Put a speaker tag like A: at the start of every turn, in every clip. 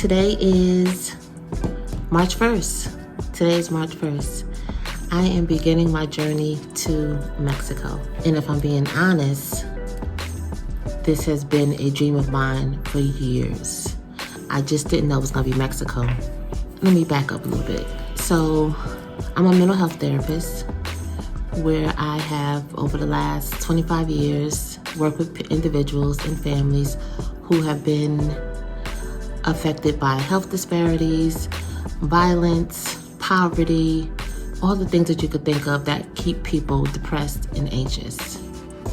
A: Today is March 1st. Today is March 1st. I am beginning my journey to Mexico. And if I'm being honest, this has been a dream of mine for years. I just didn't know it was gonna be Mexico. Let me back up a little bit. So, I'm a mental health therapist where I have, over the last 25 years, worked with individuals and families who have been affected by health disparities, violence, poverty, all the things that you could think of that keep people depressed and anxious.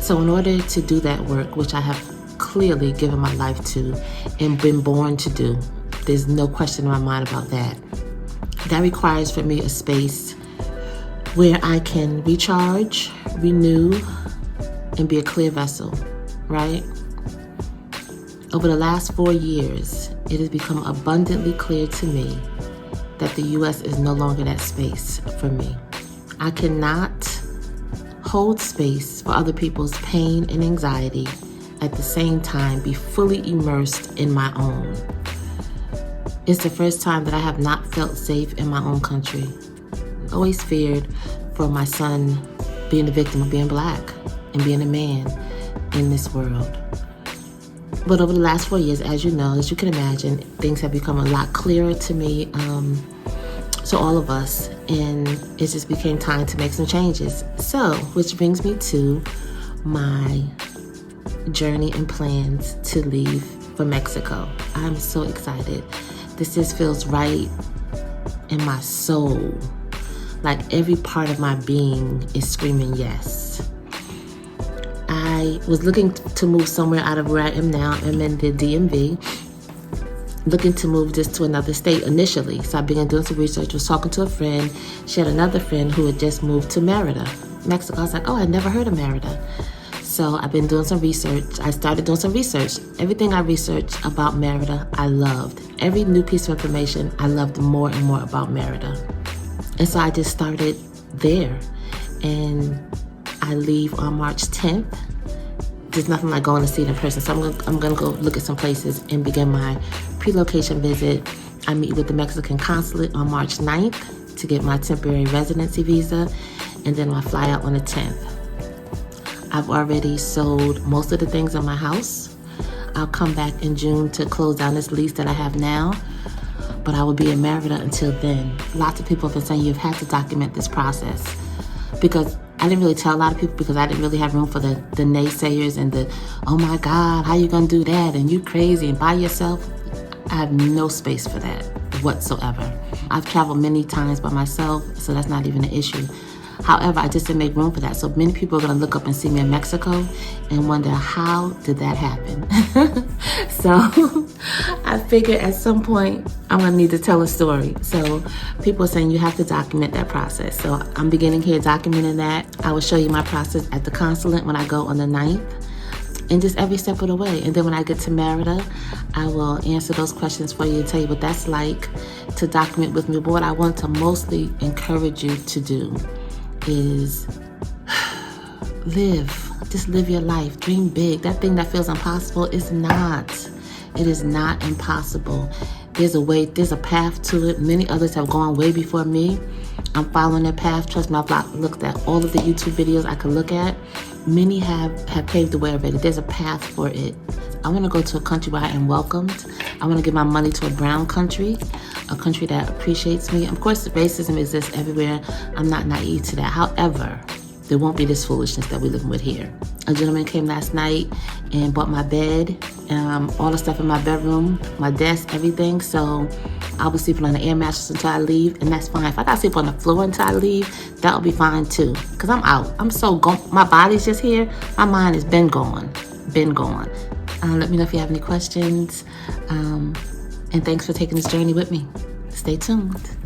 A: So in order to do that work, which I have clearly given my life to and been born to do, there's no question in my mind about that. That requires for me a space where I can recharge, renew, and be a clear vessel, right? Over the last 4 years, it has become abundantly clear to me that the U.S. is no longer that space for me. I cannot hold space for other people's pain and anxiety at the same time be fully immersed in my own. It's the first time that I have not felt safe in my own country. I always feared for my son being the victim of being Black and being a man in this world. But over the last 4 years, as you know, as you can imagine, things have become a lot clearer to me, to all of us, and it just became time to make some changes. So, which brings me to my journey and plans to leave for Mexico. I'm so excited. This just feels right in my soul. Like every part of my being is screaming yes. I was looking to move somewhere out of where I am now. I'm in the DMV, looking to move just to another state initially. So I began doing some research, was talking to a friend. She had another friend who had just moved to Merida, Mexico. I was like, oh, I'd never heard of Merida. So I've been doing some research. I started doing some research. Everything I researched about Merida, I loved. Every new piece of information, I loved more and more about Merida. And so I just started there. And I leave on March 10th. There's nothing like going to see it in person. So I'm gonna go look at some places and begin my pre-location visit. I meet with the Mexican consulate on March 9th to get my temporary residency visa. And then I fly out on the 10th. I've already sold most of the things in my house. I'll come back in June to close down this lease that I have now, but I will be in Merida until then. Lots of people have been saying you've had to document this process, because I didn't really tell a lot of people, because I didn't really have room for the naysayers and the, oh my God, how you gonna do that? And you crazy and by yourself. I have no space for that whatsoever. I've traveled many times by myself, so that's not even an issue. However, I just didn't make room for that. So many people are gonna look up and see me in Mexico and wonder, how did that happen? So I figured at some point I'm gonna need to tell a story. So people are saying you have to document that process. So I'm beginning here documenting that. I will show you my process at the consulate when I go on the 9th, and just every step of the way. And then when I get to Merida, I will answer those questions for you and tell you what that's like to document with me. But what I want to mostly encourage you to do is just live your life, dream big. That thing that feels impossible is not. It is not impossible. There's a way, there's a path to it. Many others have gone way before me. I'm following their path. Trust me, I've looked at all of the YouTube videos I could look at. Many have paved the way already. There's a path for it. I want to go to a country where I am welcomed. I want to give my money to a brown country, a country that appreciates me. Of course, racism exists everywhere. I'm not naive to that. However, there won't be this foolishness that we're living with here. A gentleman came last night and bought my bed, all the stuff in my bedroom, my desk, everything. So I'll be sleeping on the air mattress until I leave, and that's fine. If I gotta sleep on the floor until I leave, that'll be fine too. Cause I'm out. I'm so gone. My body's just here. My mind has been gone. Let me know if you have any questions. And thanks for taking this journey with me. Stay tuned.